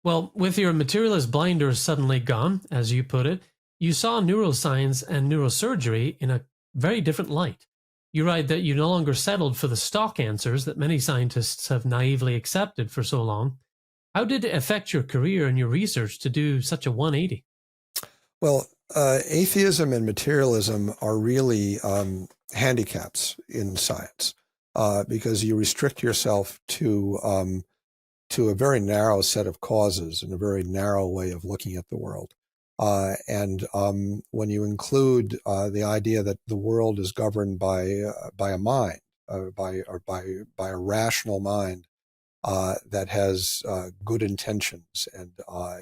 Well, with your materialist blinders suddenly gone, as you put it, you saw neuroscience and neurosurgery in a very different light. You write that you no longer settled for the stock answers that many scientists have naively accepted for so long. How did it affect your career and your research to do such a 180? Well, atheism and materialism are really handicaps in science because you restrict yourself to a very narrow set of causes and a very narrow way of looking at the world. And when you include the idea that the world is governed by a mind, by a rational mind that has good intentions, and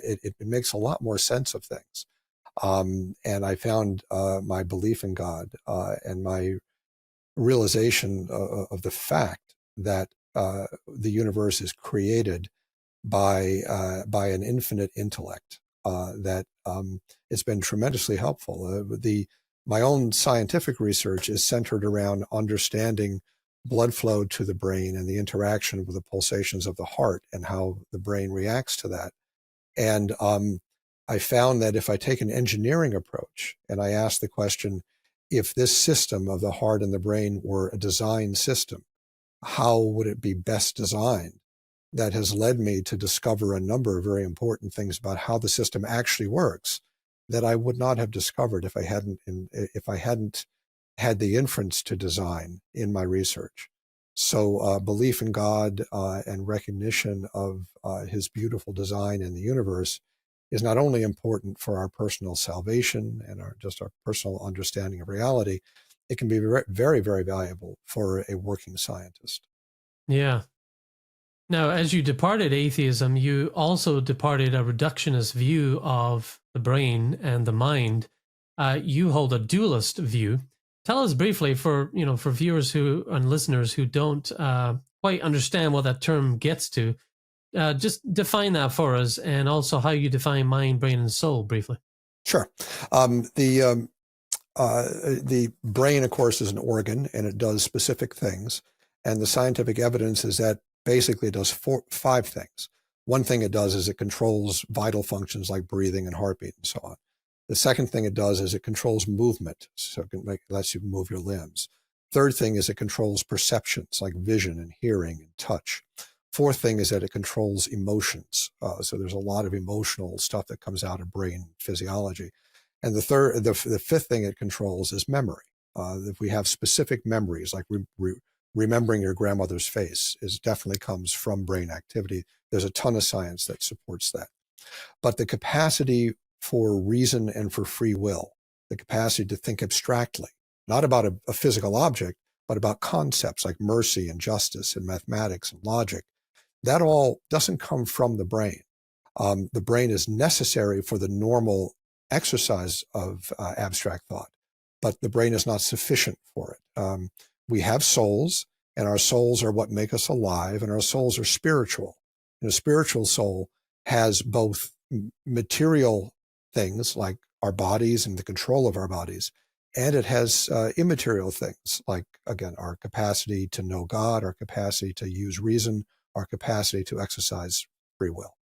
it makes a lot more sense of things. And I found my belief in God and my realization of the fact that the universe is created by an infinite intellect that it's been tremendously helpful. My own scientific research is centered around understanding blood flow to the brain and the interaction with the pulsations of the heart and how the brain reacts to that. And I found that if I take an engineering approach and I ask the question, if this system of the heart and the brain were a design system, how would it be best designed? That has led me to discover a number of very important things about how the system actually works that I would not have discovered if I hadn't had the inference to design in my research. So belief in God and recognition of his beautiful design in the universe is not only important for our personal salvation and our personal understanding of reality, it can be very, very valuable for a working scientist. Yeah. Now, as you departed atheism, you also departed a reductionist view of the brain and the mind. You hold a dualist view. Tell us briefly, for viewers and listeners who don't quite understand what that term gets to, just define that for us, and also how you define mind, brain, and soul briefly. Sure. The brain, of course, is an organ, and it does specific things. And the scientific evidence is that basically it does five things. One thing it does is it controls vital functions like breathing and heartbeat and so on. The second thing it does is it controls movement, so it lets you move your limbs. Third thing is it controls perceptions like vision and hearing and touch. Fourth thing is that it controls emotions. So there's a lot of emotional stuff that comes out of brain physiology. And the fifth thing it controls is memory. If we have specific memories, like remembering your grandmother's face, definitely comes from brain activity. There's a ton of science that supports that. But the capacity for reason and for free will, the capacity to think abstractly, not about a physical object, but about concepts like mercy and justice and mathematics and logic, that all doesn't come from the brain. The brain is necessary for the normal exercise of abstract thought, but the brain is not sufficient for it. We have souls, and our souls are what make us alive, and our souls are spiritual. And a spiritual soul has both material things like our bodies and the control of our bodies, and it has immaterial things like, again, our capacity to know God, our capacity to use reason, our capacity to exercise free will.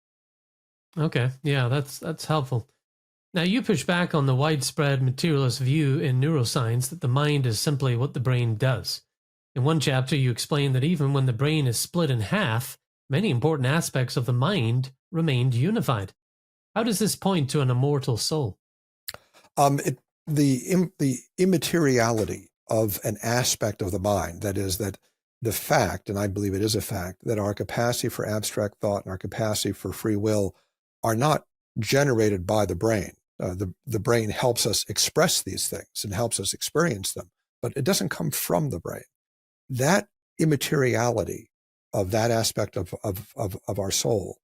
Okay, yeah, that's helpful. Now, you push back on the widespread materialist view in neuroscience that the mind is simply what the brain does. In one chapter, you explain that even when the brain is split in half, many important aspects of the mind remained unified. How does this point to an immortal soul? The immateriality of an aspect of the mind, that is, that the fact, and I believe it is a fact, that our capacity for abstract thought and our capacity for free will are not generated by the brain. The brain helps us express these things and helps us experience them, but it doesn't come from the brain. That immateriality of that aspect of our soul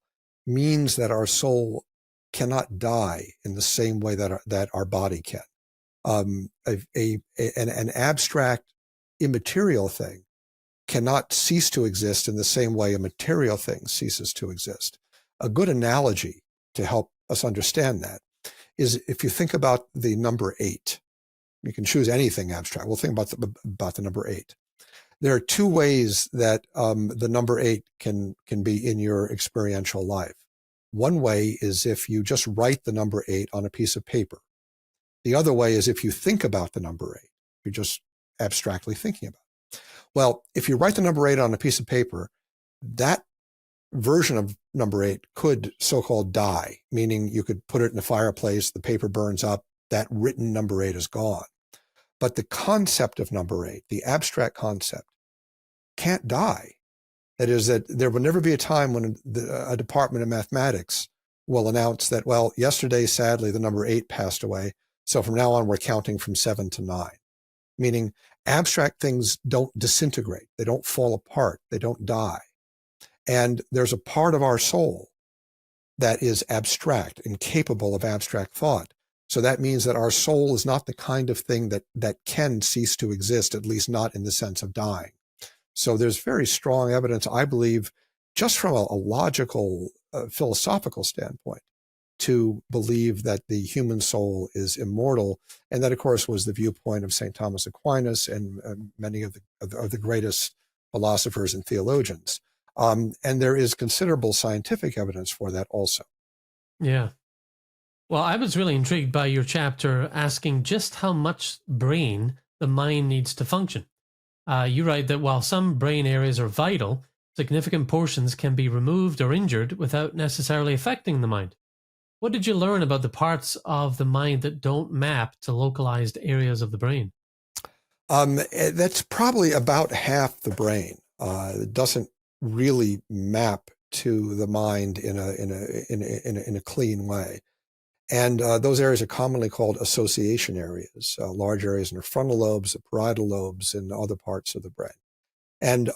means that our soul cannot die in the same way that our body can. An abstract immaterial thing cannot cease to exist in the same way a material thing ceases to exist. A good analogy to help us understand that is if you think about the number 8. You can choose anything abstract. We'll think about the number 8. There are two ways that the number 8 can be in your experiential life. One way is if you just write the number 8 on a piece of paper. The other way is if you think about the number 8. You're just abstractly thinking about it. Well, if you write the number 8 on a piece of paper, that version of number 8 could so-called die, meaning you could put it in a fireplace, the paper burns up, that written number 8 is gone. But the concept of number 8, the abstract concept, can't die. That is, that there will never be a time when a department of mathematics will announce that, well, yesterday, sadly, the number 8 passed away, so from now on, we're counting from 7 to 9. Meaning abstract things don't disintegrate, they don't fall apart, they don't die. And there's a part of our soul that is abstract and capable of abstract thought. So that means that our soul is not the kind of thing that can cease to exist, at least not in the sense of dying. So there's very strong evidence, I believe, just from a logical, philosophical standpoint, to believe that the human soul is immortal. And that, of course, was the viewpoint of St. Thomas Aquinas and many of the greatest philosophers and theologians. And there is considerable scientific evidence for that also. Yeah. Well, I was really intrigued by your chapter asking just how much brain the mind needs to function. You write that while some brain areas are vital, significant portions can be removed or injured without necessarily affecting the mind. What did you learn about the parts of the mind that don't map to localized areas of the brain? That's probably about half the brain. It doesn't really map to the mind in a clean way. And those areas are commonly called association areas, large areas in the frontal lobes, the parietal lobes, and other parts of the brain. And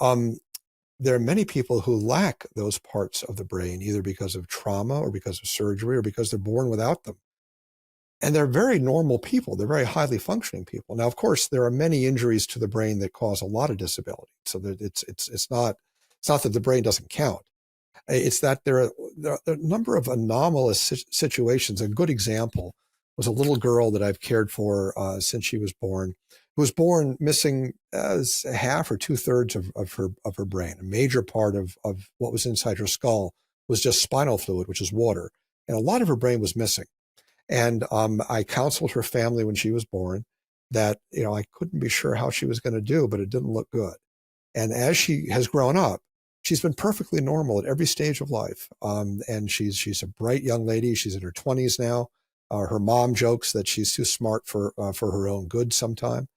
there are many people who lack those parts of the brain, either because of trauma or because of surgery or because they're born without them. And they're very normal people. They're very highly functioning people. Now, of course, there are many injuries to the brain that cause a lot of disability. So that it's not that the brain doesn't count. It's that there are a number of anomalous situations. A good example was a little girl that I've cared for since she was born, who was born missing half or 2/3 of her brain. A major part of what was inside her skull was just spinal fluid, which is water. And a lot of her brain was missing. And I counseled her family when she was born that, I couldn't be sure how she was going to do, but it didn't look good. And as she has grown up, she's been perfectly normal at every stage of life. And she's a bright young lady. She's in her 20s now. Her mom jokes that she's too smart for her own good sometime.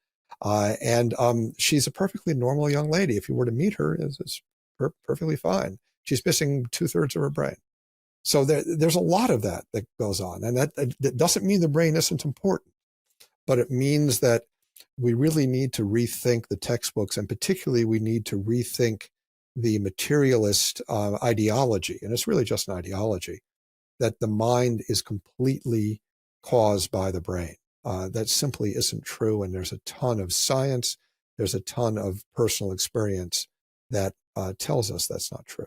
And she's a perfectly normal young lady. If you were to meet her, it's perfectly fine. She's missing 2/3 of her brain. So there's a lot of that goes on. And that doesn't mean the brain isn't important, but it means that we really need to rethink the textbooks, and particularly we need to rethink the materialist ideology, and it's really just an ideology, that the mind is completely caused by the brain. That simply isn't true, and there's a ton of science, there's a ton of personal experience that tells us that's not true.